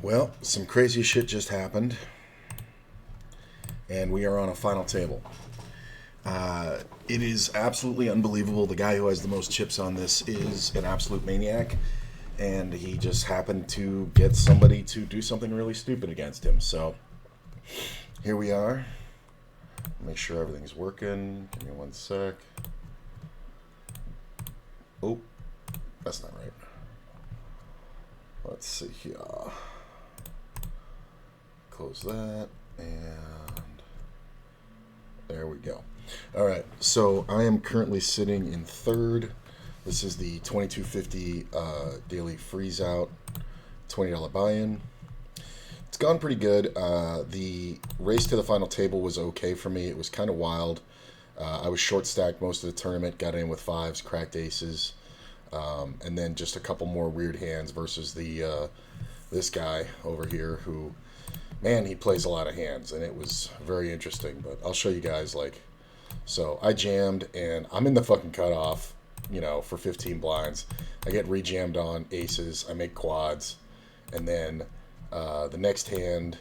Well, some crazy shit just happened, and we are on a final table. It is absolutely unbelievable. The guy who has the most chips on this is an absolute maniac, and he just happened to get somebody to do something really stupid against him. So here we are. Make sure everything's working. Give me one sec. Oh, that's not right. Let's see here. Close that, and there we go. All right, so I am currently sitting in third. This is the 2250 daily freeze out, $20 buy-in. It's gone pretty good. The race to the final table was okay for me. It was kind of wild. I was short stacked most of the tournament, got in with fives, cracked aces, and then just a couple more weird hands versus the this guy over here who, man, he plays a lot of hands, and it was very interesting. But I'll show you guys, like, so I jammed, and I'm in the fucking cutoff, for 15 blinds. I get rejammed on aces, I make quads, and then the next hand,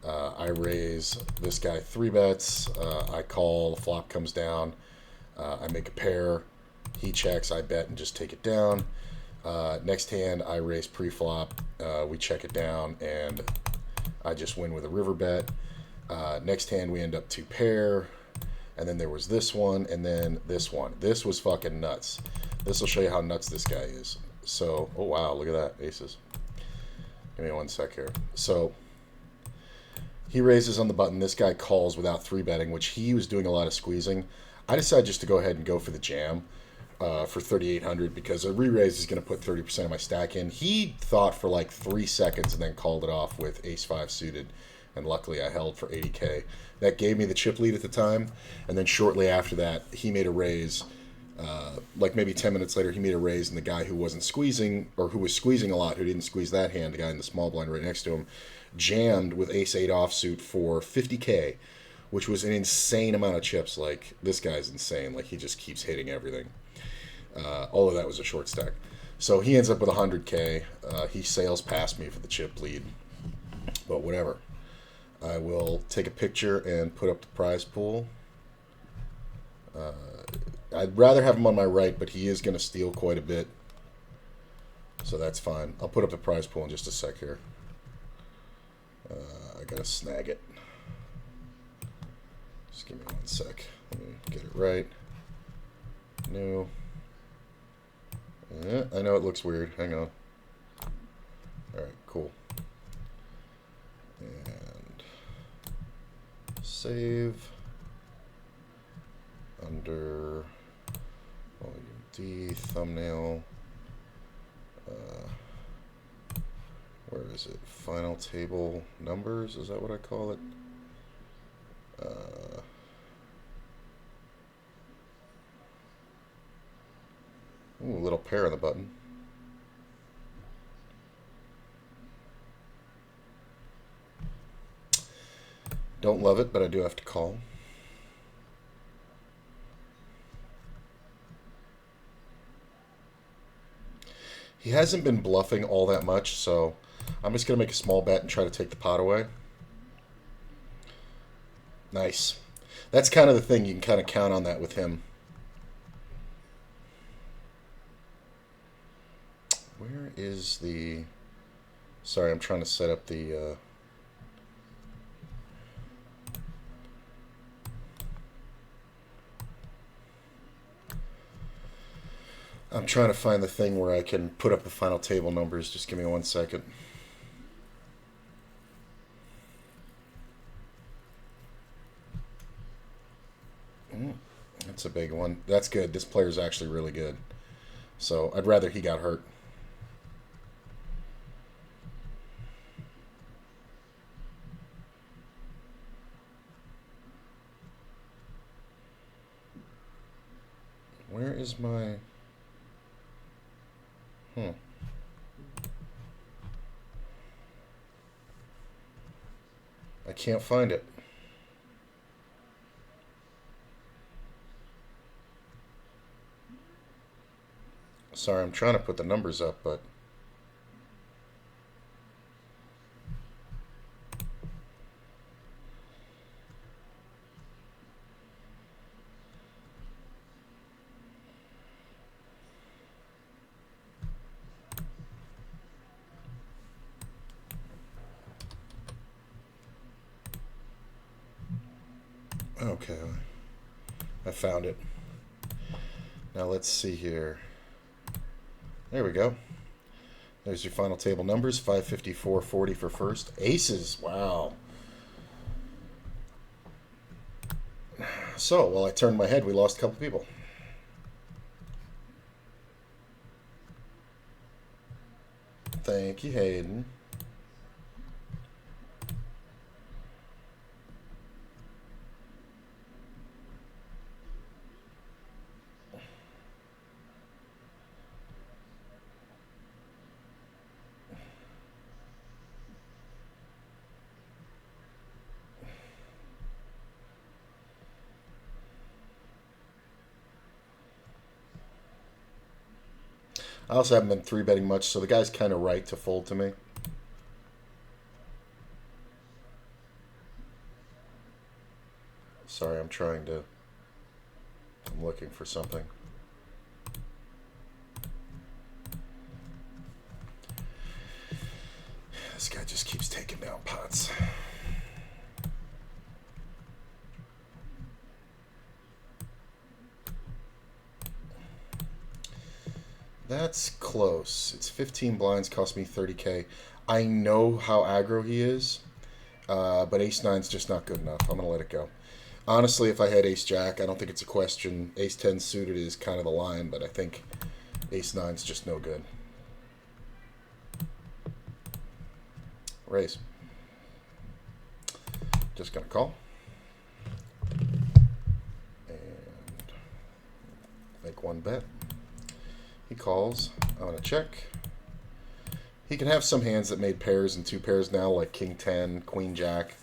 I raise this guy 3 bets. I call, the flop comes down. I make a pair. He checks, I bet, and just take it down. Next hand, I raise pre-flop. We check it down, and I just win with a river bet. Next hand, we end up 2 pair. And then there was this one, and then this one. This was fucking nuts. This will show you how nuts this guy is. So, oh wow, look at that, aces. Give me one sec here. So, he raises on the button. This guy calls without 3-betting, which he was doing a lot of squeezing. I decided just to go ahead and go for the jam for 3,800 because a re-raise is going to put 30% of my stack in. He thought for like 3 seconds and then called it off with ace-5 suited. And luckily I held for 80K. That gave me the chip lead at the time. And then shortly after that, he made a raise. Like maybe 10 minutes later, he made a raise, and the guy who wasn't squeezing, or who was squeezing a lot, who didn't squeeze that hand, the guy in the small blind right next to him, jammed with ace-8 offsuit for 50K, which was an insane amount of chips. Like, this guy's insane. Like, he just keeps hitting everything. All of that was a short stack. So he ends up with 100K. He sails past me for the chip lead. But whatever. I will take a picture and put up the prize pool. I'd rather have him on my right, but he is going to steal quite a bit. So that's fine. I'll put up the prize pool in just a sec here. I got to snag it. Just give me one sec. Let me get it right. New. Yeah, I know it looks weird. Hang on. Alright, cool. And save under volume D, thumbnail. Where is it? Final table numbers, is that what I call it? Ooh, a little pair on the button. Don't love it, but I do have to call. He hasn't been bluffing all that much, so I'm just going to make a small bet and try to take the pot away. Nice. That's kind of the thing. You can kind of count on that with him. Where is the... Sorry, I'm trying to set up the... I'm trying to find the thing where I can put up the final table numbers. Just give me one second. That's a big one. That's good. This player's actually really good. So I'd rather he got hurt. Where is my... I can't find it. Sorry, I'm trying to put the numbers up, but Okay. I found it. Now let's see here. There we go. There's your final table numbers. 554.40 for first. Aces. Wow. So, while I turned my head, we lost a couple people. Thank you, Hayden. I also haven't been 3-betting much, so the guy's kind of right to fold to me. Sorry, I'm looking for something. This guy just keeps taking down pots. That's close. It's 15 blinds, cost me 30K. I know how aggro he is, but ace-9's just not good enough. I'm going to let it go. Honestly, if I had ace-jack, I don't think it's a question. Ace-10 suited is kind of the line, but I think ace-9's just no good. Raise. Just going to call. And make one bet. He calls. I'm going to check. He can have some hands that made pairs and 2 pairs now, like King 10, Queen Jack.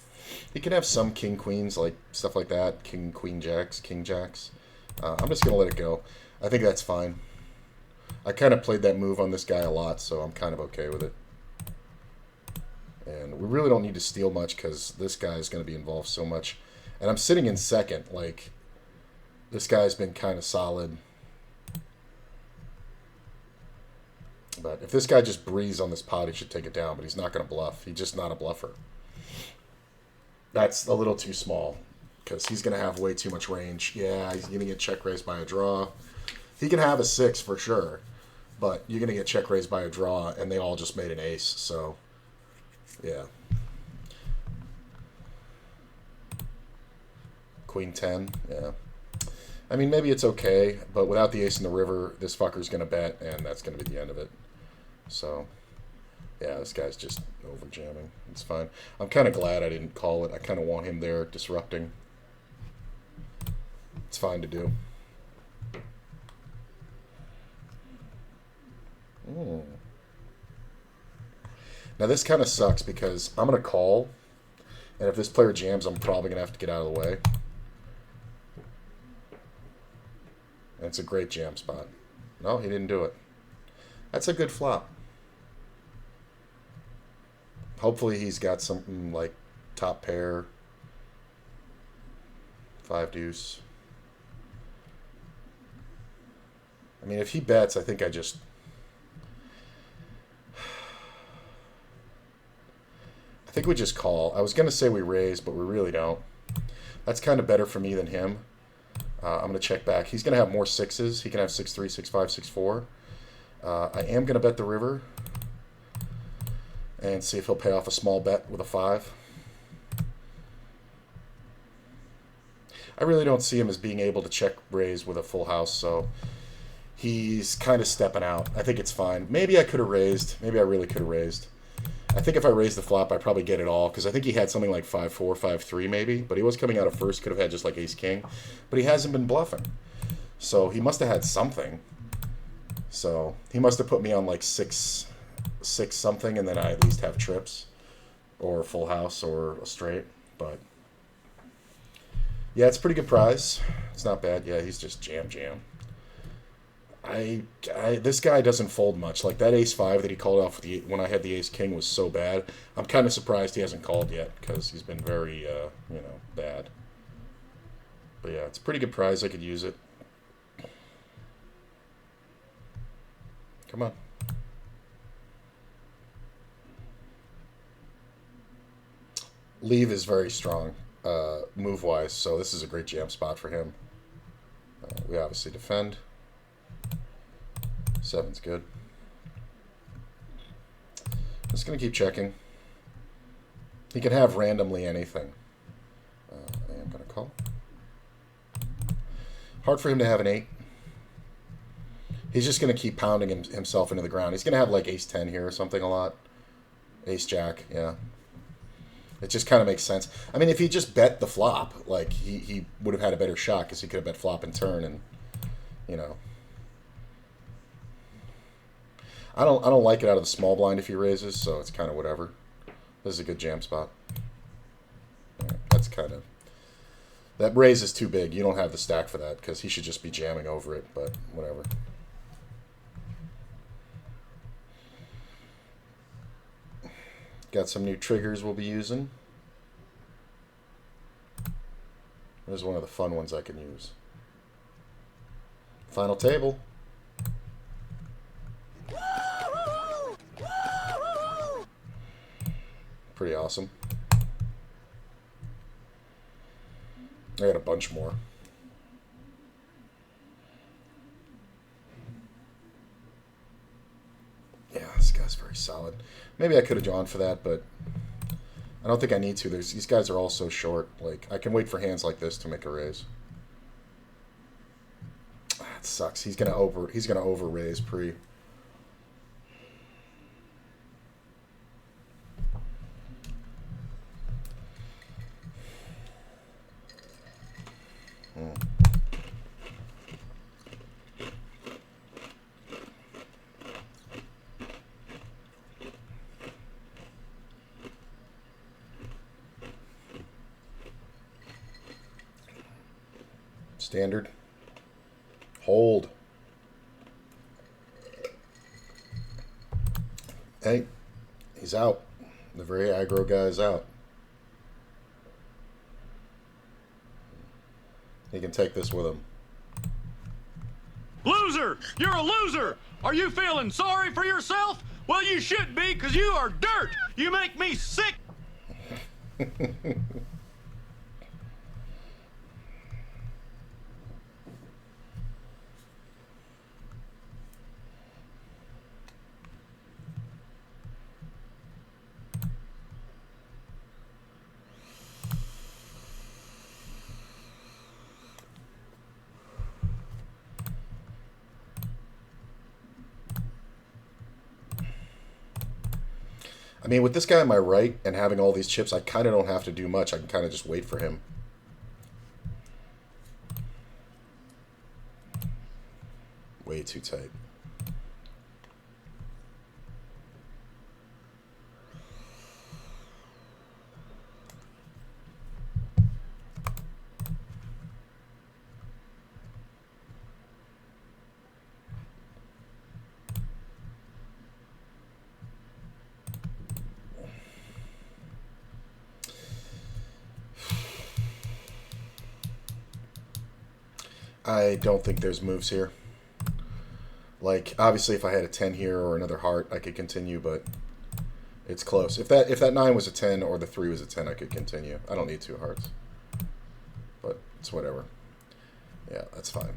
He can have some King Queens, like stuff like that. King Queen Jacks, King Jacks. I'm just going to let it go. I think that's fine. I kind of played that move on this guy a lot, so I'm kind of okay with it. And we really don't need to steal much because this guy is going to be involved so much. And I'm sitting in second. Like, this guy's been kind of solid. But if this guy just breathes on this pot, he should take it down. But he's not going to bluff. He's just not a bluffer. That's a little too small because he's going to have way too much range. Yeah, he's going to get check raised by a draw. He can have a 6 for sure. But you're going to get check raised by a draw, and they all just made an ace. So, yeah. Queen 10, yeah. I mean, maybe it's okay, but without the ace in the river, this fucker's going to bet, and that's going to be the end of it. So, yeah, this guy's just over jamming. It's fine. I'm kind of glad I didn't call it. I kind of want him there disrupting. It's fine to do. Now, this kind of sucks because I'm going to call, and if this player jams, I'm probably going to have to get out of the way. And it's a great jam spot. No, he didn't do it. That's a good flop. Hopefully he's got something like top pair, 5 deuce. I mean, if he bets, I think I think we just call. I was going to say we raise, but we really don't. That's kind of better for me than him. I'm going to check back. He's going to have more 6s. He can have 6-3, 6-5, 6-4. I am going to bet the river and see if he'll pay off a small bet with a 5. I really don't see him as being able to check raise with a full house, so he's kind of stepping out. I think it's fine. Maybe I could have raised. Maybe I really could have raised. I think if I raised the flop, I'd probably get it all, because I think he had something like 5-4, 5-3 maybe, but he was coming out of first, could have had just like ace-king, but he hasn't been bluffing. So he must have had something. So he must have put me on like 6 something, and then I at least have trips, or full house, or a straight, but yeah, it's a pretty good prize. It's not bad. Yeah, he's just jam. This guy doesn't fold much. Like that ace-5 that he called off when I had the ace-king was so bad. I'm kind of surprised he hasn't called yet because he's been very, bad. But yeah, it's a pretty good prize. I could use it. Come on. Leave is very strong. move-wise, so this is a great jam spot for him. We obviously defend. 7's good. Just going to keep checking. He can have randomly anything. I am going to call. Hard for him to have an 8. He's just going to keep pounding himself into the ground. He's going to have like ace-10 here or something a lot. Ace-jack, yeah. It just kind of makes sense. I mean, if he just bet the flop, like, he would have had a better shot because he could have bet flop and turn and, you know. I don't like it out of the small blind if he raises, so it's kind of whatever. This is a good jam spot. Yeah, that's kind of... That raise is too big. You don't have the stack for that because he should just be jamming over it, but whatever. Got some new triggers we'll be using. There's one of the fun ones I can use. Final table. Pretty awesome. I got a bunch more. Yeah, this guy's very solid. Maybe I could have drawn for that, but I don't think I need to. These guys are all so short. Like, I can wait for hands like this to make a raise. That sucks. He's gonna over raise pre. Standard. Hold. Hey, he's out. The very aggro guy is out. He can take this with him. Loser! You're a loser! Are you feeling sorry for yourself? Well, you should be, because you are dirt! You make me sick! I mean, with this guy on my right and having all these chips, I kind of don't have to do much. I can kind of just wait for him. Way too tight. I don't think there's moves here. Like, obviously, if I had a 10 here or another heart, I could continue, but it's close. If that 9 was a 10 or the 3 was a 10, I could continue. I don't need 2 hearts. But it's whatever. Yeah, that's fine.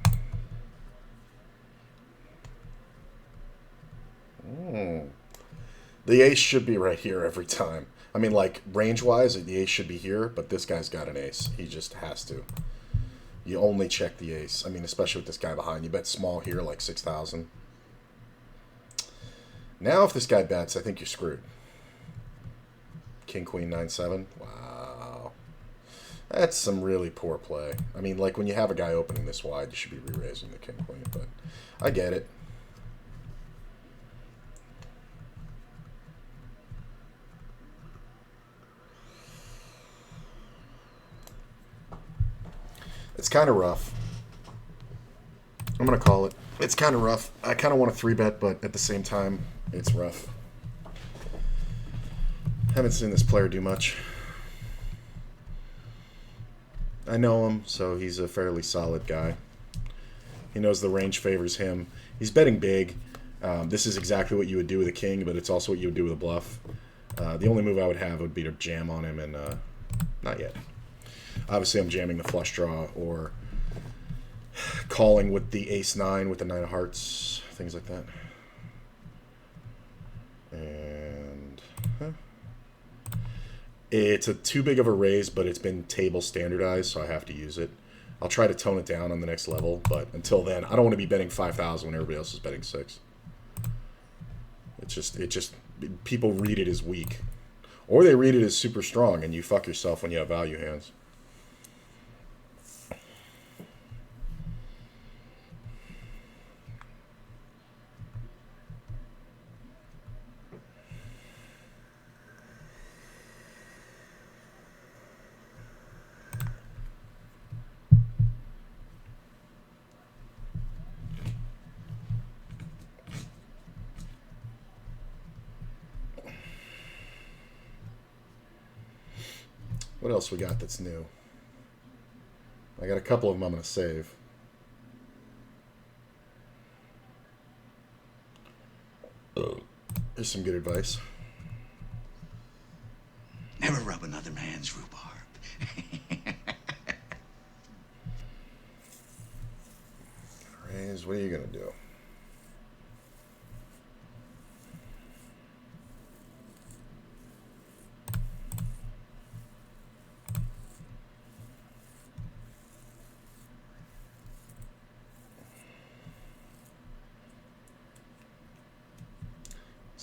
The ace should be right here every time. I mean, like, range-wise, the ace should be here, but this guy's got an ace. He just has to. You only check the ace. I mean, especially with this guy behind. You bet small here, like 6,000. Now, if this guy bets, I think you're screwed. King, Queen, 9-7. Wow. That's some really poor play. I mean, like, when you have a guy opening this wide, you should be re-raising the King, Queen, but I get it. It's kind of rough. I'm going to call it. It's kind of rough. I kind of want to 3-bet, but at the same time, it's rough. Haven't seen this player do much. I know him, so he's a fairly solid guy. He knows the range favors him. He's betting big. This is exactly what you would do with a king, but it's also what you would do with a bluff. The only move I would have would be to jam on him, and not yet. Obviously, I'm jamming the flush draw or calling with the ace-9 with the 9 of hearts, things like that. And it's a too big of a raise, but it's been table standardized, so I have to use it. I'll try to tone it down on the next level, but until then, I don't want to be betting 5,000 when everybody else is betting 6. People read it as weak. Or they read it as super strong, and you fuck yourself when you have value hands. What else we got that's new? I got a couple of them I'm going to save. Here's some good advice. Never rub another man's rhubarb. Raise, what are you going to do?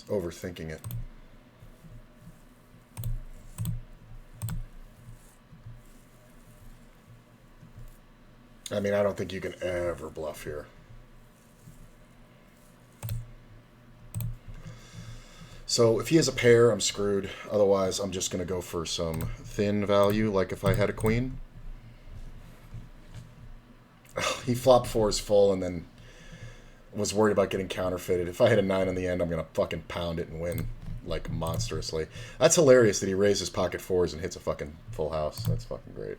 Overthinking it. I mean, I don't think you can ever bluff here. So if he has a pair, I'm screwed. Otherwise, I'm just going to go for some thin value, like if I had a queen. He flopped 4s full and then was worried about getting counterfeited. If I hit a 9 on the end, I'm going to fucking pound it and win, like, monstrously. That's hilarious that he raises pocket 4s and hits a fucking full house. That's fucking great.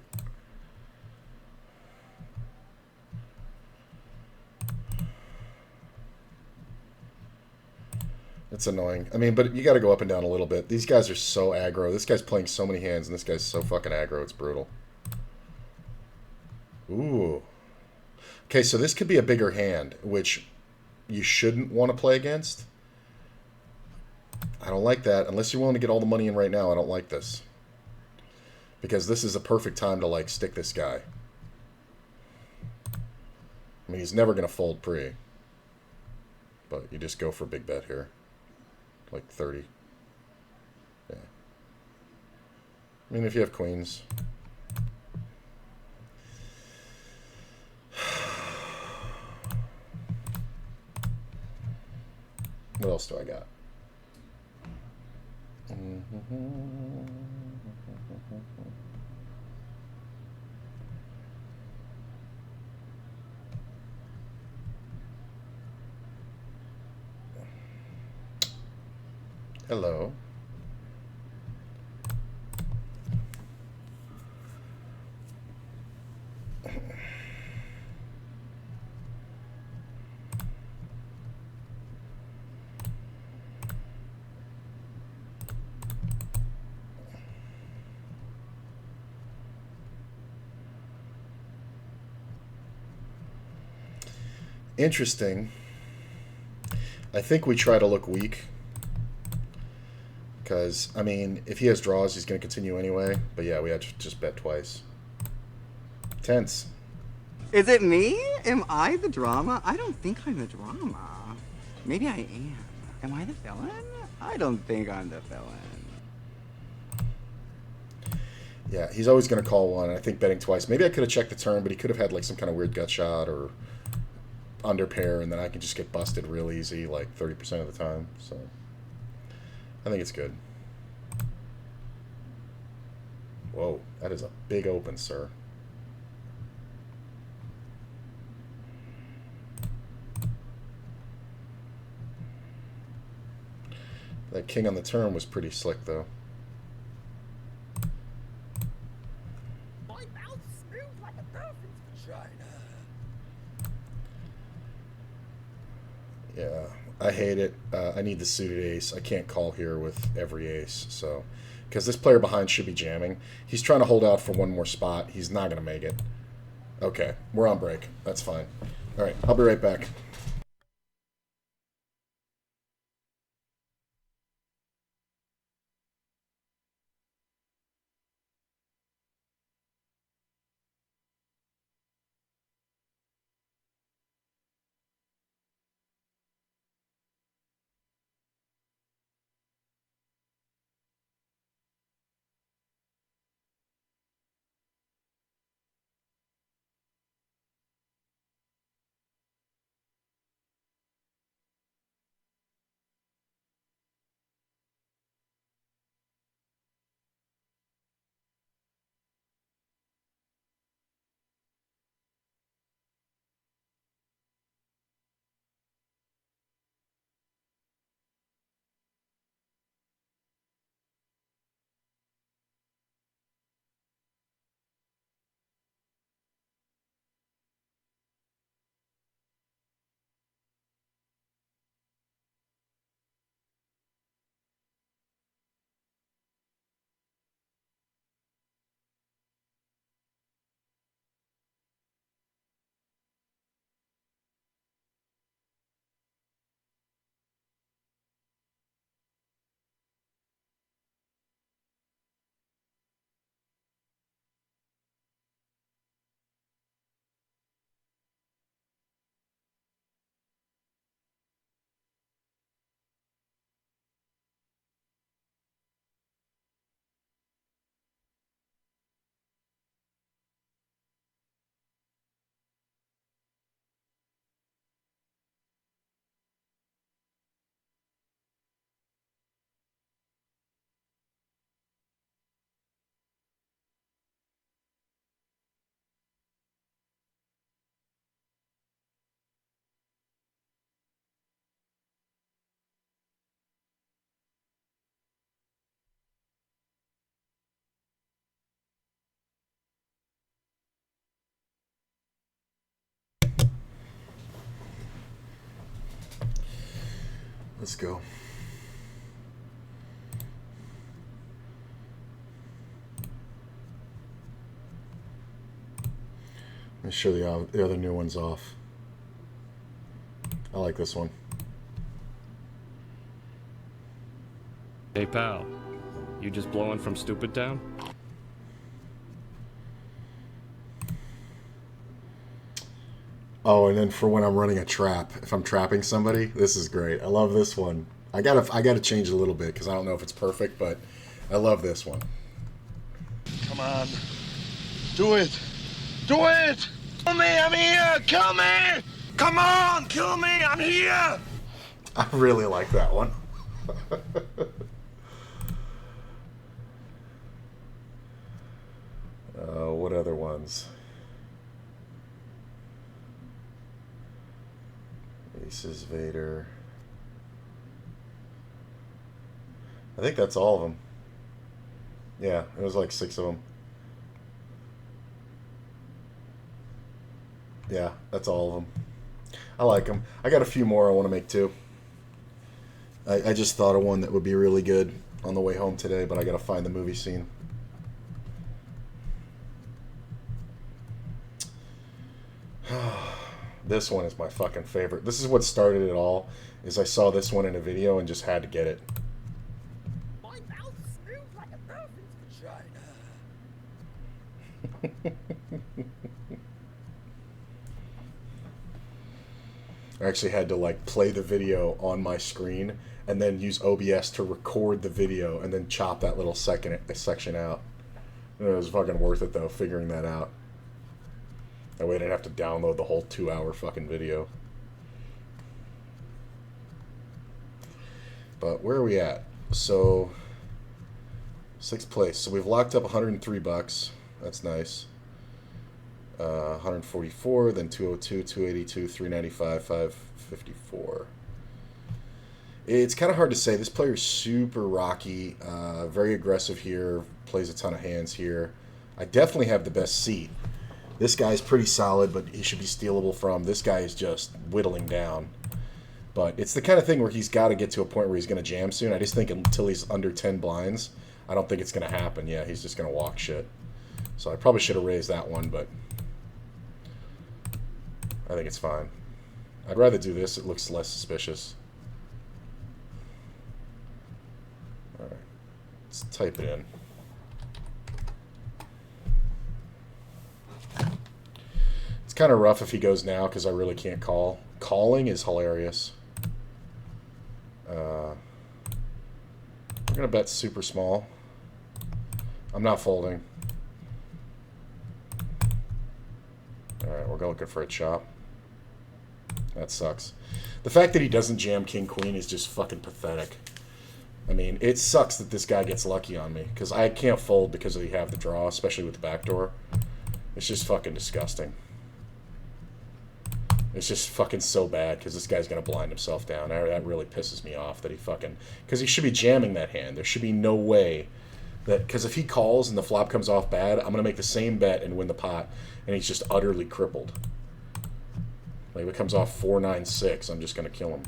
It's annoying. I mean, but you got to go up and down a little bit. These guys are so aggro. This guy's playing so many hands, and this guy's so fucking aggro. It's brutal. Ooh. Okay, so this could be a bigger hand, which you shouldn't want to play against. I don't like that. Unless you're willing to get all the money in right now, I don't like this. Because this is a perfect time to, like, stick this guy. I mean, he's never going to fold pre. But you just go for a big bet here. Like 30. Yeah. I mean, if you have queens. What else do I got? Hello. Interesting. I think we try to look weak. Because, I mean, if he has draws, he's going to continue anyway. But yeah, we had to just bet twice. Tense. Is it me? Am I the drama? I don't think I'm the drama. Maybe I am. Am I the villain? I don't think I'm the villain. Yeah, he's always going to call one. I think betting twice. Maybe I could have checked the turn, but he could have had like some kind of weird gut shot or under pair, and then I can just get busted real easy, like 30% of the time. So I think it's good. Whoa, that is a big open, sir. That king on the turn was pretty slick, though. My mouth smooth like a dolphin's vagina. Yeah, I hate it. I need the suited ace. I can't call here with every ace, so because this player behind should be jamming. He's trying to hold out for one more spot. He's not going to make it. Okay, we're on break. That's fine. All right, I'll be right back. Let's go. Let me show the other new ones off. I like this one. Hey pal, you just blowing from Stupid Town? Oh, and then for when I'm running a trap, if I'm trapping somebody, this is great. I love this one. I gotta change it a little bit because I don't know if it's perfect, but I love this one. Come on. Do it. Do it! Kill me, I'm here! Kill me! Come on, kill me, I'm here! I really like that one. What other ones? Aces, Vader. I think that's all of them. Yeah, it was like 6 of them. Yeah, that's all of them. I like them. I got a few more I want to make too. I just thought of one that would be really good on the way home today, but I got to find the movie scene. This one is my fucking favorite. This is what started it all, is I saw this one in a video and just had to get it. My mouth smells like a dolphin's vagina. I actually had to like play the video on my screen and then use OBS to record the video and then chop that little section out. And it was fucking worth it though, figuring that out. That way I didn't have to download the whole 2-hour fucking video. But where are we at? So 6th place. So we've locked up $103. That's nice. 144, then 202, 282, 395, 554. It's kind of hard to say. This player's super rocky, very aggressive here, plays a ton of hands here. I definitely have the best seat. This guy's pretty solid, but he should be stealable from. This guy is just whittling down. But it's the kind of thing where he's got to get to a point where he's going to jam soon. I just think until he's under 10 blinds, I don't think it's going to happen. Yeah, he's just going to walk shit. So I probably should have raised that one, but I think it's fine. I'd rather do this. It looks less suspicious. All right. Let's type it in. It's kind of rough if he goes now because I really can't call. Calling is hilarious. We're going to bet super small. I'm not folding. Alright, we're looking for a chop. That sucks. The fact that he doesn't jam King Queen is just fucking pathetic. I mean, it sucks that this guy gets lucky on me, because I can't fold because we have the draw, especially with the backdoor. It's just fucking disgusting. It's just fucking so bad, because this guy's going to blind himself down. That really pisses me off that he fucking... Because he should be jamming that hand. There should be no way that... Because if he calls and the flop comes off bad, I'm going to make the same bet and win the pot, and he's just utterly crippled. Like, if it comes off 4-9-6, I'm just going to kill him.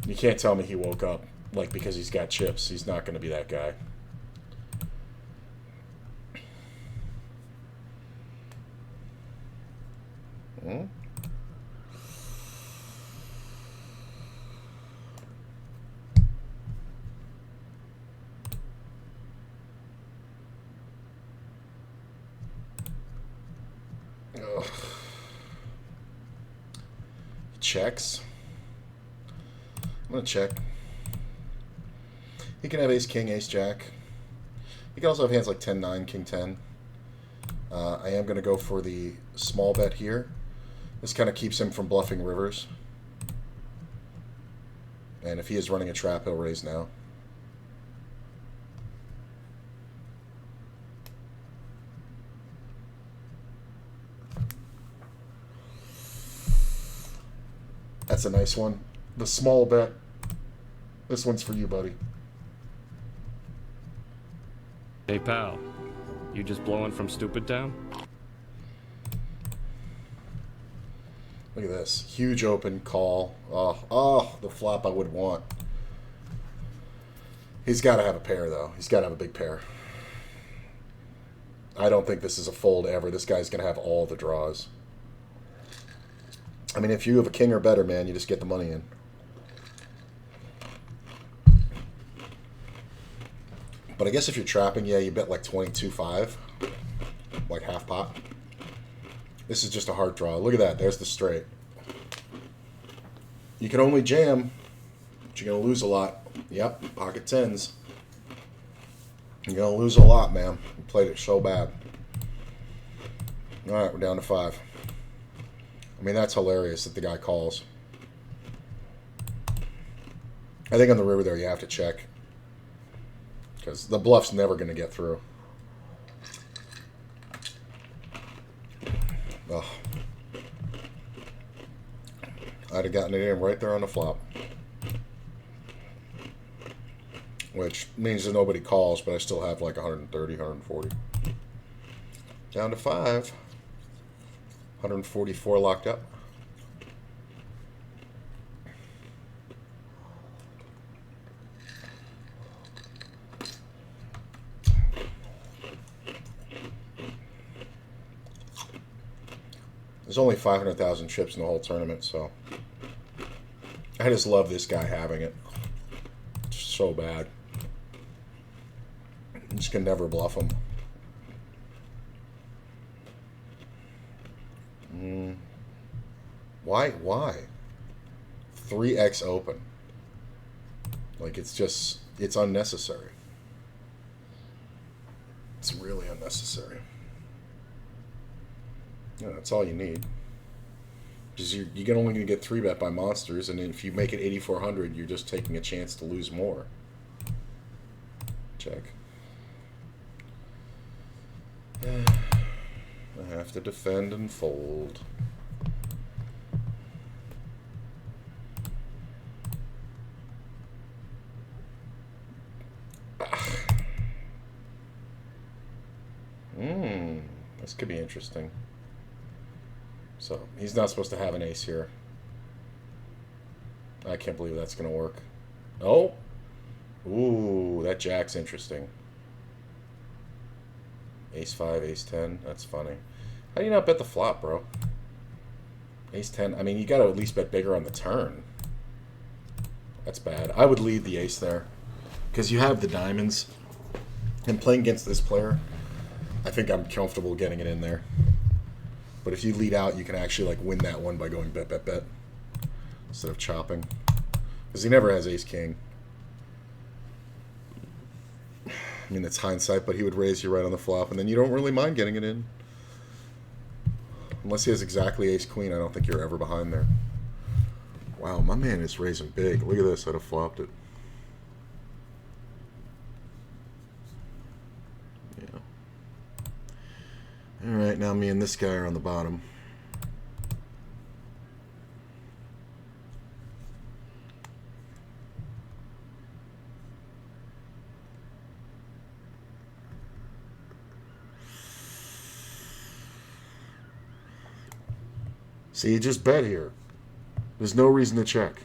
You can't tell me he woke up, like, because he's got chips. He's not going to be that guy. Hmm? Ugh. Checks. I'm going to check. He can have ace-king, ace-jack. He can also have hands like 10-9, king-10. I am going to go for the small bet here. This kind of keeps him from bluffing rivers. And if he is running a trap, he'll raise now. That's a nice one. The small bet. This one's for you, buddy. Hey, pal. You just blowing from Stupid Town? Look at this. Huge open call. Oh, the flop I would want. He's got to have a pair, though. He's got to have a big pair. I don't think this is a fold ever. This guy's going to have all the draws. I mean, if you have a king or better, man, you just get the money in. But I guess if you're trapping, yeah, you bet like 22-5. Like half pot. This is just a hard draw. Look at that. There's the straight. You can only jam, but you're going to lose a lot. Yep, pocket tens. You're going to lose a lot, man. You played it so bad. All right, we're down to 5. I mean, that's hilarious that the guy calls. I think on the river there you have to check. Because the bluff's never going to get through. Ugh. I'd have gotten it in right there on the flop. Which means that nobody calls, but I still have like 130, 140. Down to 5. 144 locked up. There's only 500,000 chips in the whole tournament, so I just love this guy having it. It's so bad. You just can never bluff him. Why? 3x open. Like, it's unnecessary. It's really unnecessary. Yeah, that's all you need. Because you can only get 3-bet by monsters, and if you make it 8,400, you're just taking a chance to lose more. Check. I have to defend and fold. This could be interesting. So, he's not supposed to have an ace here. I can't believe that's going to work. Oh! Ooh, that jack's interesting. Ace 5, ace 10. That's funny. How do you not bet the flop, bro? Ace 10. I mean, you got to at least bet bigger on the turn. That's bad. I would lead the ace there. Because you have the diamonds. And playing against this player, I think I'm comfortable getting it in there. But if you lead out, you can actually like win that one by going bet, bet, bet. Instead of chopping. Because he never has ace king. I mean, it's hindsight, but he would raise you right on the flop, and then you don't really mind getting it in. Unless he has exactly ace queen, I don't think you're ever behind there. Wow, my man is raising big. Look at this, I'd have flopped it. Yeah. Alright, now me and this guy are on the bottom. See, you just bet here. There's no reason to check.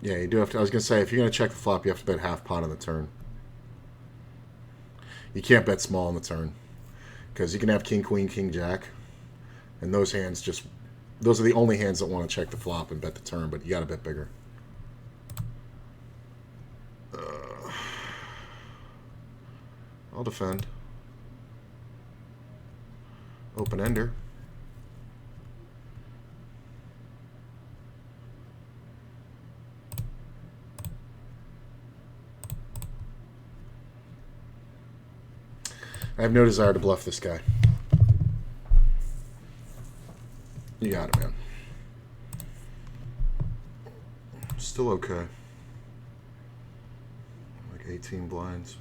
Yeah, you do have to. I was going to say, if you're going to check the flop, you have to bet half pot on the turn. You can't bet small on the turn. Because you can have king, queen, king, jack. And those hands just... Those are the only hands that want to check the flop and bet the turn, but you got to bet bigger. I'll defend. Open ender. I have no desire to bluff this guy. You got it, man. Still okay. Like 18 blinds.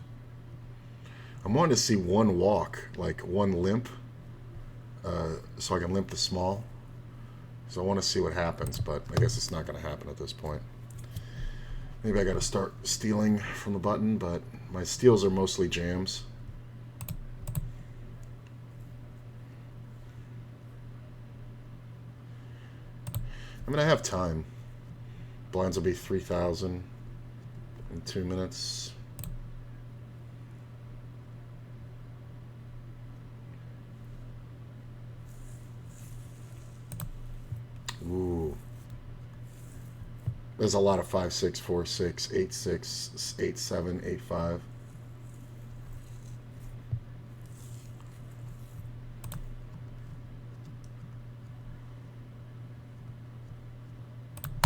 I'm wanting to see one walk, like one limp. So I can limp the small. So I want to see what happens, but I guess it's not going to happen at this point. Maybe I got to start stealing from the button, but my steals are mostly jams. I mean, I have time. Blinds will be 3,000 in 2 minutes. Ooh. There's a lot of 5, 6, 4, 6, 8, 6, 8, 7, 8, 5.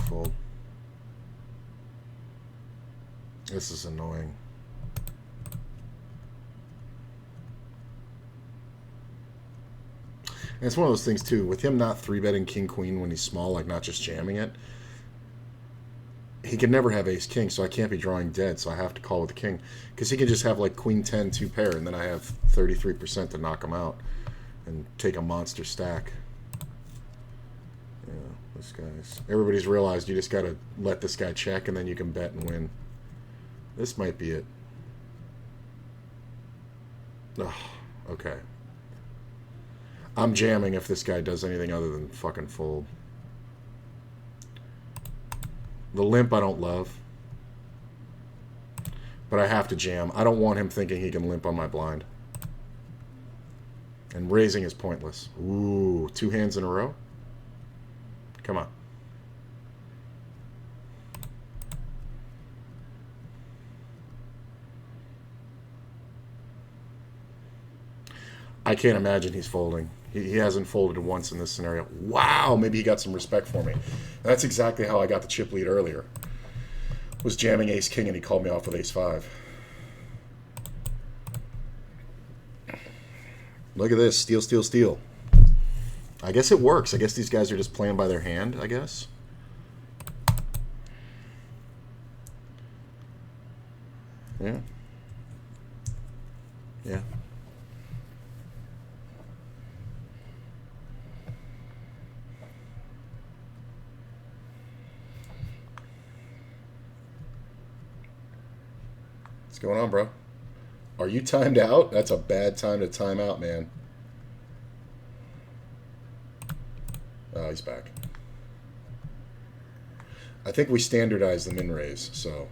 Fold. This is annoying. And it's one of those things, too, with him not 3-betting king-queen when he's small, like not just jamming it, he can never have ace-king, so I can't be drawing dead, so I have to call with the king. Because he can just have, like, queen-10, 2-pair, and then I have 33% to knock him out and take a monster stack. Yeah, this guy's... Everybody's realized you just got to let this guy check, and then you can bet and win. This might be it. Oh, okay. I'm jamming if this guy does anything other than fucking fold. The limp I don't love. But I have to jam. I don't want him thinking he can limp on my blind. And raising is pointless. Ooh, 2 hands in a row? Come on. I can't imagine he's folding. He hasn't folded once in this scenario. Wow, maybe he got some respect for me. That's exactly how I got the chip lead earlier. Was jamming ace-king and he called me off with ace-5. Look at this. Steal, steal, steal. I guess it works. I guess these guys are just playing by their hand, I guess. Yeah. Yeah. What's going on, bro? Are you timed out? That's a bad time to time out, man. Oh, he's back. I think we standardized the min raise, so.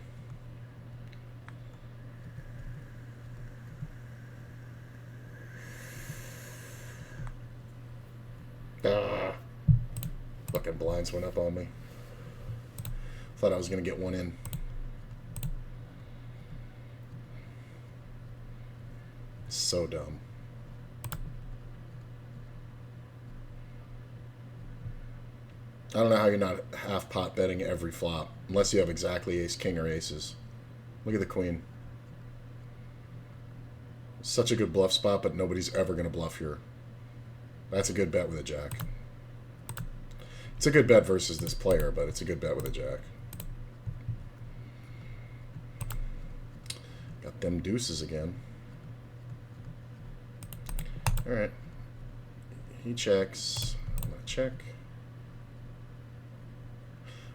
Ah. Fucking blinds went up on me. Thought I was going to get one in. So dumb. I don't know how you're not half pot betting every flop, unless you have exactly ace, king, or aces. Look at the queen. Such a good bluff spot, but nobody's ever going to bluff here. That's a good bet with a jack. It's a good bet versus this player, but it's a good bet with a jack. Got them deuces again. Alright. He checks. I'm going to check.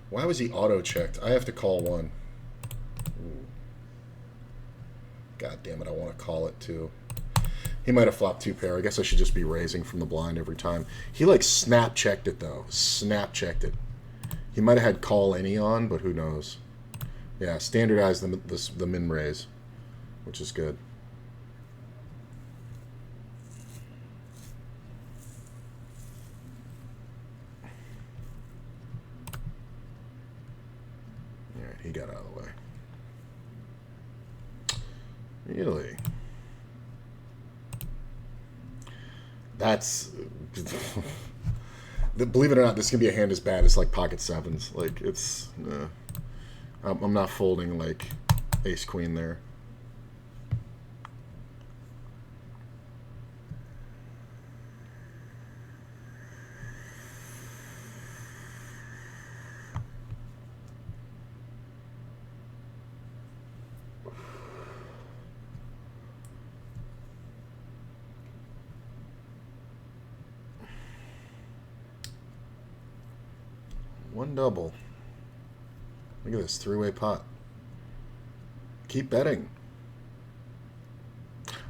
Why was he auto-checked? I have to call one. Ooh. God damn it, I want to call it too. He might have flopped two pair. I guess I should just be raising from the blind every time. He like snap-checked it though. Snap-checked it. He might have had call any on, but who knows. Yeah, standardized the min raise, which is good. He got out of the way. Really? That's... Believe it or not, this can be a hand as bad as, like, pocket sevens. Like, it's... I'm not folding, like, ace-queen there. One double. Look at this three-way pot. Keep betting.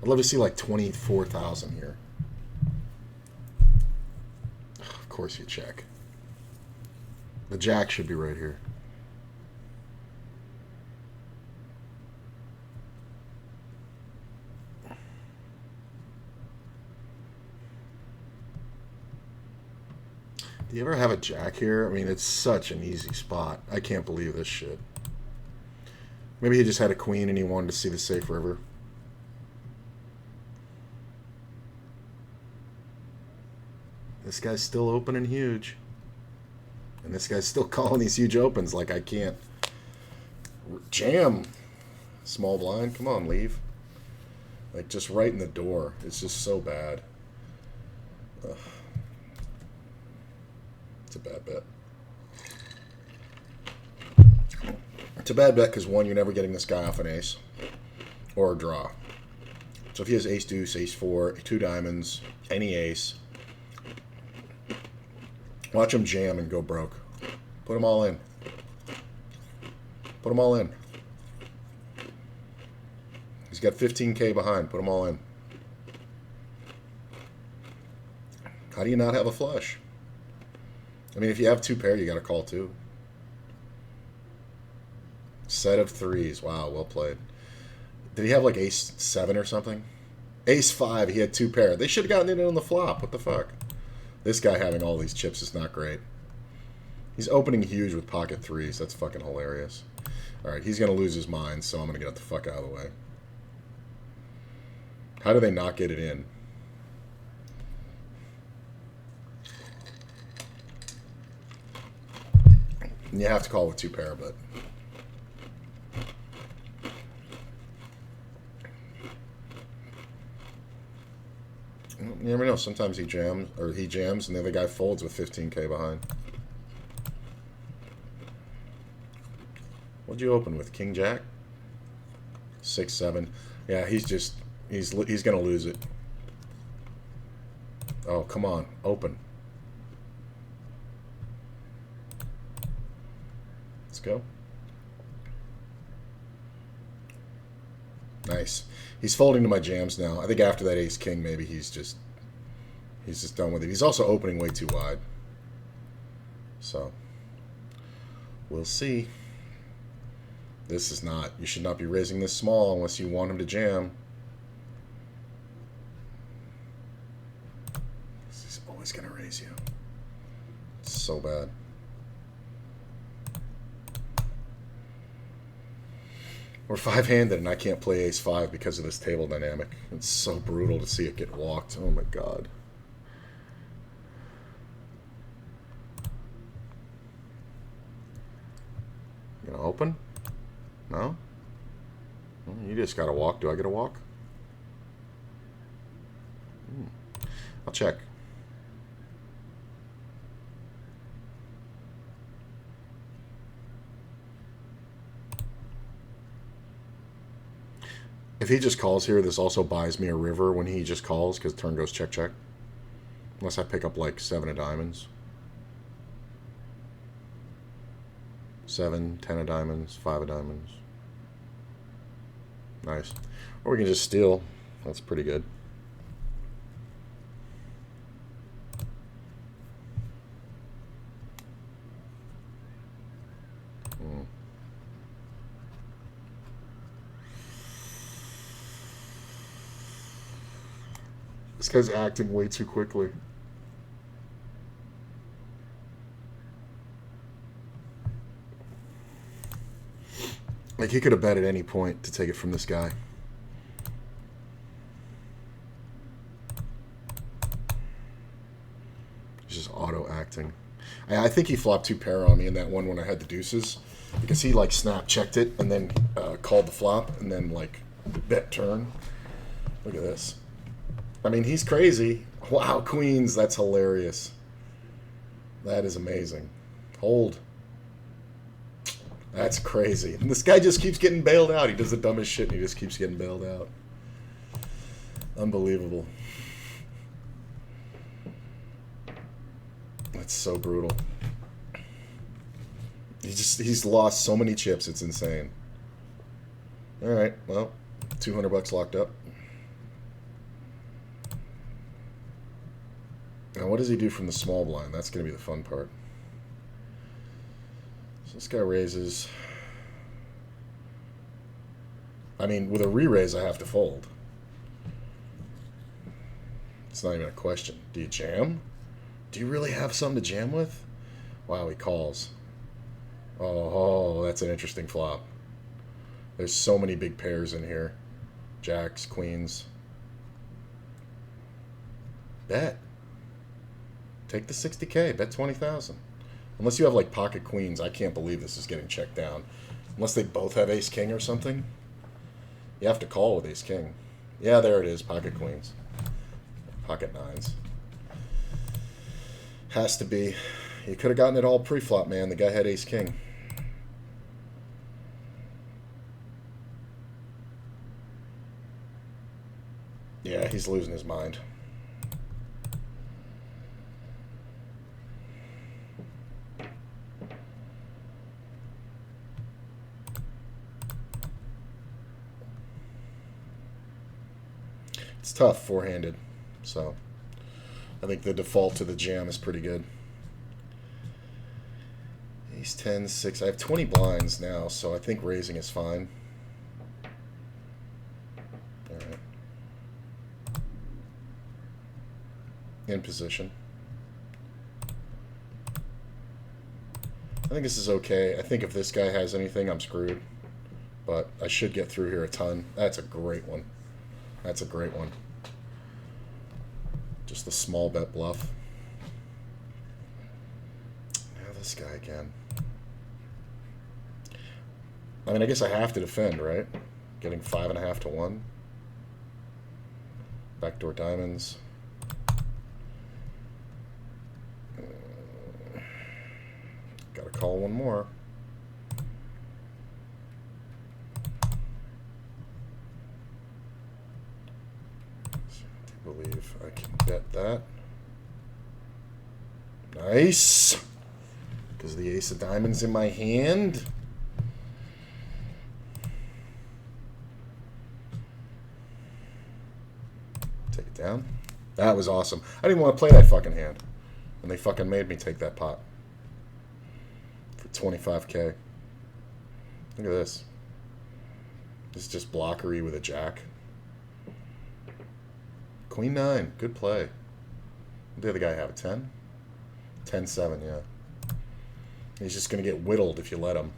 I'd love to see like 24,000 here. Of course you check. The jack should be right here. Do you ever have a jack here? I mean, it's such an easy spot. I can't believe this shit. Maybe he just had a queen and he wanted to see the safe river. This guy's still open and huge. And this guy's still calling these huge opens like I can't. Jam. Small blind. Come on, leave. Like, just right in the door. It's just so bad. Ugh. It's a bad bet. It's a bad bet because, one, you're never getting this guy off an ace or a draw. So if he has ace deuce, ace four, two diamonds, any ace, watch him jam and go broke. Put them all in. Put them all in. He's got 15K behind. Put them all in. How do you not have a flush? I mean, if you have two pair, you got to call two. Set of threes. Wow, well played. Did he have like ace seven or something? Ace five, he had two pair. They should have gotten it on the flop. What the fuck? This guy having all these chips is not great. He's opening huge with pocket threes. That's fucking hilarious. Alright, he's going to lose his mind, so I'm going to get the fuck out of the way. How do they not get it in? You have to call with two pair, but... You never know. Sometimes he jams, and the other guy folds with 15K behind. What'd you open with? King Jack? 6, 7. Yeah, he's gonna lose it. Oh, come on, open. Let's go. Nice. He's folding to my jams now. I think after that ace king, maybe he's just done with it. He's also opening way too wide. So we'll see. This is not. You should not be raising this small unless you want him to jam. He's always gonna raise you. It's so bad. We're 5-handed and I can't play ace-5 because of this table dynamic. It's so brutal to see it get walked. Oh my god. You gonna open? No? Well, you just gotta walk. Do I get a walk? I'll check. If he just calls here, this also buys me a river when he just calls, because turn goes check, check. Unless I pick up like 7 of diamonds. 7, 10 of diamonds, 5 of diamonds. Nice. Or we can just steal. That's pretty good. This guy's acting way too quickly. Like, he could have bet at any point to take it from this guy. He's just auto-acting. I think he flopped 2 pair on me in that one when I had the deuces. Because he, like, snap-checked it and then called the flop and then, like, bet turn. Look at this. I mean, he's crazy. Wow, queens. That's hilarious. That is amazing. Hold. That's crazy. And this guy just keeps getting bailed out. He does the dumbest shit and he just keeps getting bailed out. Unbelievable. That's so brutal. He's lost so many chips, it's insane. Alright, well, 200 bucks locked up. Now, what does he do from the small blind? That's going to be the fun part. So this guy raises. I mean, with a re-raise, I have to fold. It's not even a question. Do you jam? Do you really have some to jam with? Wow, he calls. Oh, that's an interesting flop. There's so many big pairs in here. Jacks, queens. Bet. Take the 60K, bet 20,000. Unless you have like pocket queens, I can't believe this is getting checked down. Unless they both have ace king or something. You have to call with ace king. Yeah, there it is, pocket queens. Pocket nines. Has to be. You could have gotten it all pre-flop, man. The guy had ace king. Yeah, he's losing his mind. It's tough four-handed, so I think the default to the jam is pretty good. Ace 10, 6. I have 20 blinds now, so I think raising is fine. All right. In position. I think this is okay. I think if this guy has anything, I'm screwed. But I should get through here a ton. That's a great one. That's a great one. Just a small bet bluff. Now this guy again. I mean, I guess I have to defend, right? Getting 5.5 to 1. Backdoor diamonds. Gotta call one more. believe I can bet that. Nice. Because the ace of diamonds in my hand. Take it down. That was awesome. I didn't want to play that fucking hand. And they fucking made me take that pot. For 25k. Look at this. This is just blockery with a jack. Queen 9. Good play. What did the other guy have? A 10? 10-7, yeah. He's just gonna get whittled if you let him.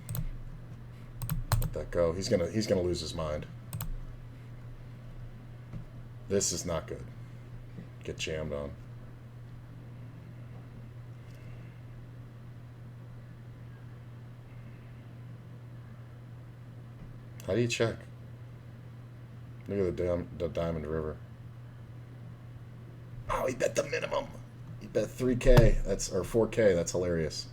Let that go. He's gonna lose his mind. This is not good. Get jammed on. How do you check? Look at the Diamond River. Oh, he bet the minimum. He bet 3K. That's or 4K. That's hilarious.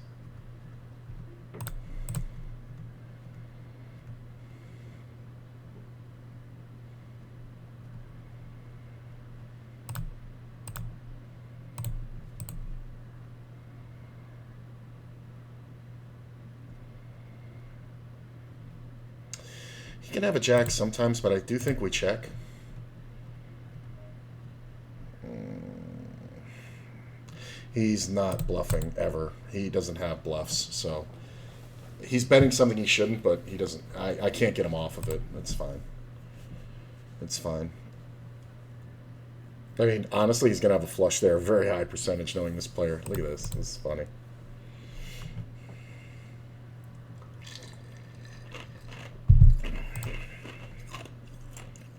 He can have a jack sometimes, but I do think we check. He's not bluffing ever. He doesn't have bluffs, so he's betting something he shouldn't, but he doesn't. I can't get him off of it. It's fine. It's fine. I mean, honestly, he's gonna have a flush there, very high percentage, knowing this player. Look at this. This is funny.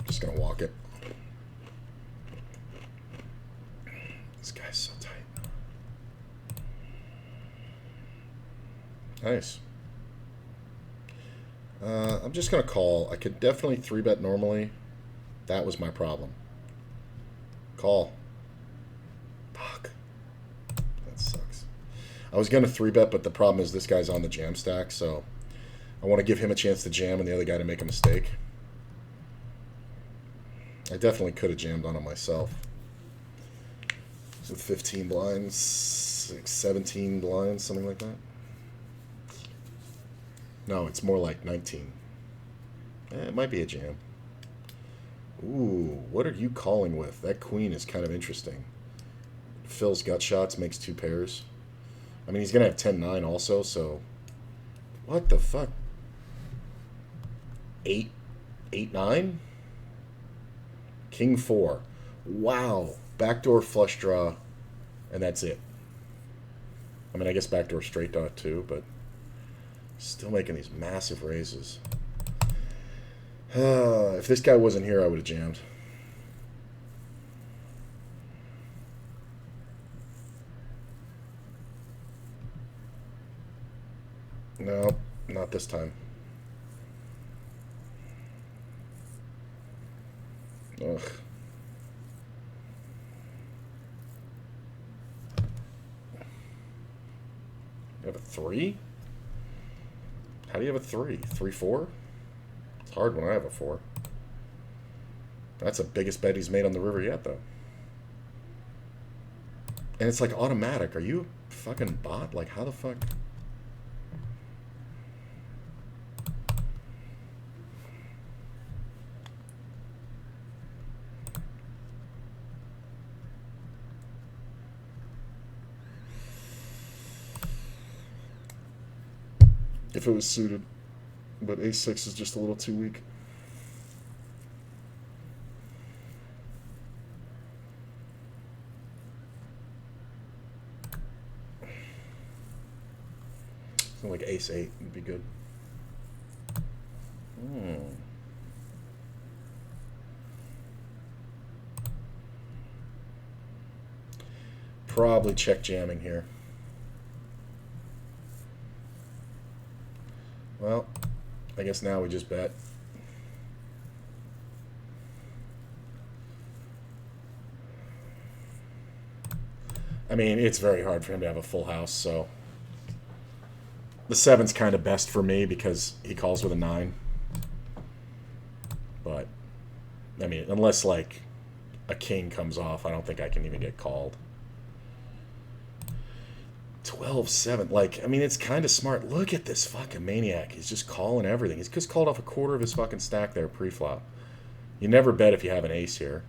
Just gonna walk it. This guy's so tight. Nice. I'm just gonna call. I could definitely 3-bet normally. That was my problem. Call. Fuck. That sucks. I was gonna 3-bet, but the problem is this guy's on the jam stack, so I want to give him a chance to jam and the other guy to make a mistake. I definitely could have jammed on him myself. With 15 blinds, 17 blinds, something like that. No, it's more like 19. It might be a jam. Ooh, what are you calling with? That queen is kind of interesting. Phil's gut shots, makes 2 pairs. I mean, he's going to have 10-9 also, so... What the fuck? 8-9? King 4. Wow. Backdoor flush draw, and that's it. I mean, I guess backdoor straight draw too, but still making these massive raises. If this guy wasn't here, I would have jammed. No, not this time. Ugh. You have a 3? How do you have a 3? 3-4? It's hard when I have a 4. That's the biggest bet he's made on the river yet, though. And it's like automatic. Are you a fucking bot? Like, how the fuck? If it was suited, but ace-6 is just a little too weak. Something like ace-8 would be good. Probably check jamming here. Well, I guess now we just bet. I mean, it's very hard for him to have a full house, so the 7's kind of best for me because he calls with a 9. But, I mean, unless, like, a king comes off, I don't think I can even get called. 12-7. Like, I mean, it's kind of smart. Look at this fucking maniac. He's just calling everything. He's just called off a quarter of his fucking stack there pre-flop. You never bet if you have an ace here.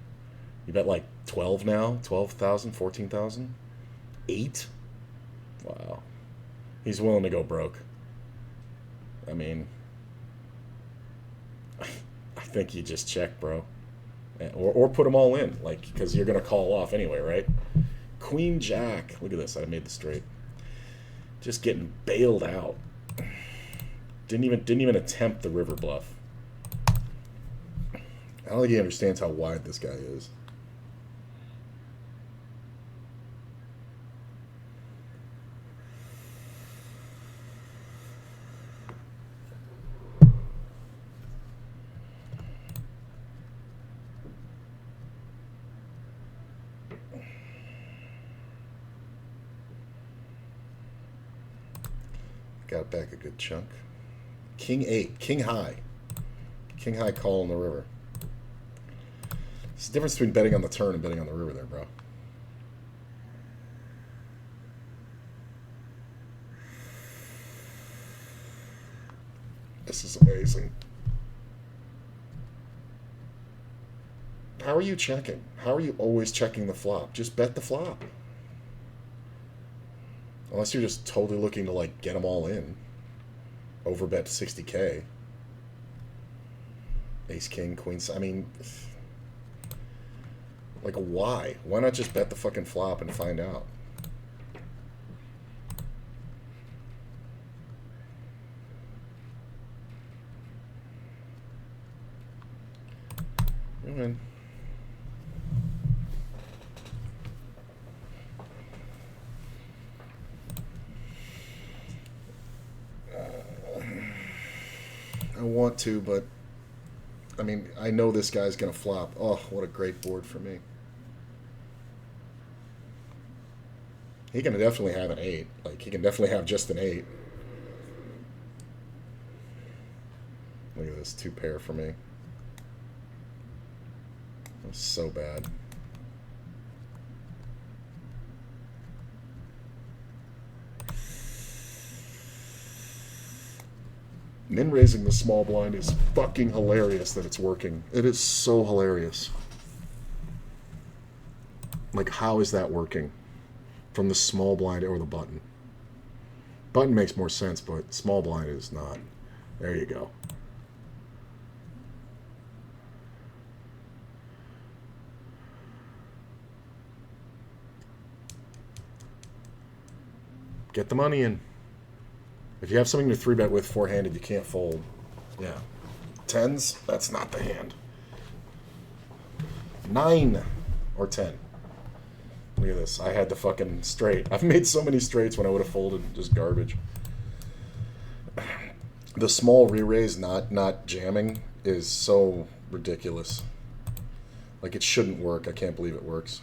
You bet like 12 now? 12,000? 14,000? 8? Wow. He's willing to go broke. I mean, I think you just check, bro. Or put them all in, like, because you're going to call off anyway, right? Queen Jack. Look at this. I made the straight. Just getting bailed out. Didn't even attempt the river bluff. I don't think he understands how wide this guy is. Got back a good chunk. King 8. King high. King high call on the river. It's the difference between betting on the turn and betting on the river there, bro. This is amazing. How are you checking? How are you always checking the flop? Just bet the flop. Unless you're just totally looking to, like, get them all in. Overbet 60K. Ace, king, queen. I mean, like, why? Why not just bet the fucking flop and find out? You win. I want to, but I mean, I know this guy's gonna flop. Oh, what a great board for me. He can definitely have an 8. Like, he can definitely have just an 8. Look at this 2 pair for me. That's so bad. Min raising the small blind is fucking hilarious that it's working. It is so hilarious. Like, how is that working? From the small blind or the button? Button makes more sense, but small blind is not. There you go. Get the money in. If you have something to 3-bet with four-handed, you can't fold. Yeah. 10s? That's not the hand. 9 or 10. Look at this. I had the fucking straight. I've made so many straights when I would have folded just garbage. The small re-raise not jamming is so ridiculous. Like, it shouldn't work. I can't believe it works.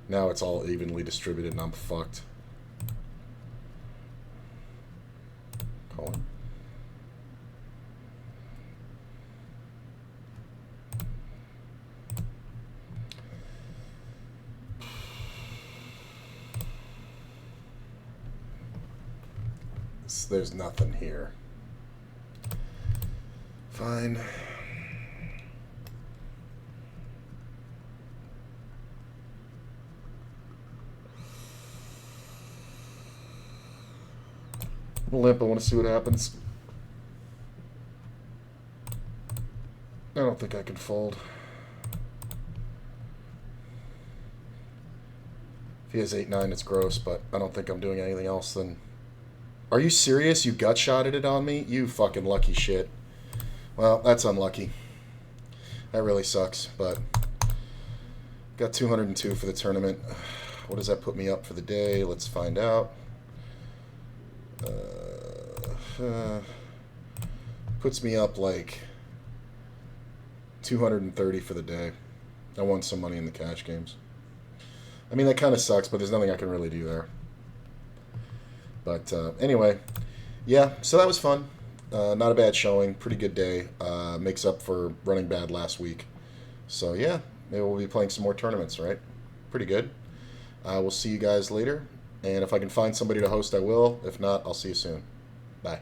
Now it's all evenly distributed and I'm fucked. Calling. There's nothing here. Fine. Limp, I want to see what happens. I don't think I can fold. If he has 8-9, it's gross, but I don't think I'm doing anything else than... Are you serious? You gut-shotted it on me? You fucking lucky shit. Well, that's unlucky. That really sucks, but... Got 202 for the tournament. What does that put me up for the day? Let's find out. Puts me up like 230 for the day. I won some money in the cash games. I mean, that kind of sucks, but there's nothing I can really do there. But anyway, yeah, so that was fun. Not a bad showing. Pretty good day. Makes up for running bad last week. So yeah, maybe we'll be playing some more tournaments, right? Pretty good. We'll see you guys later. And if I can find somebody to host, I will. If not, I'll see you soon. Bye.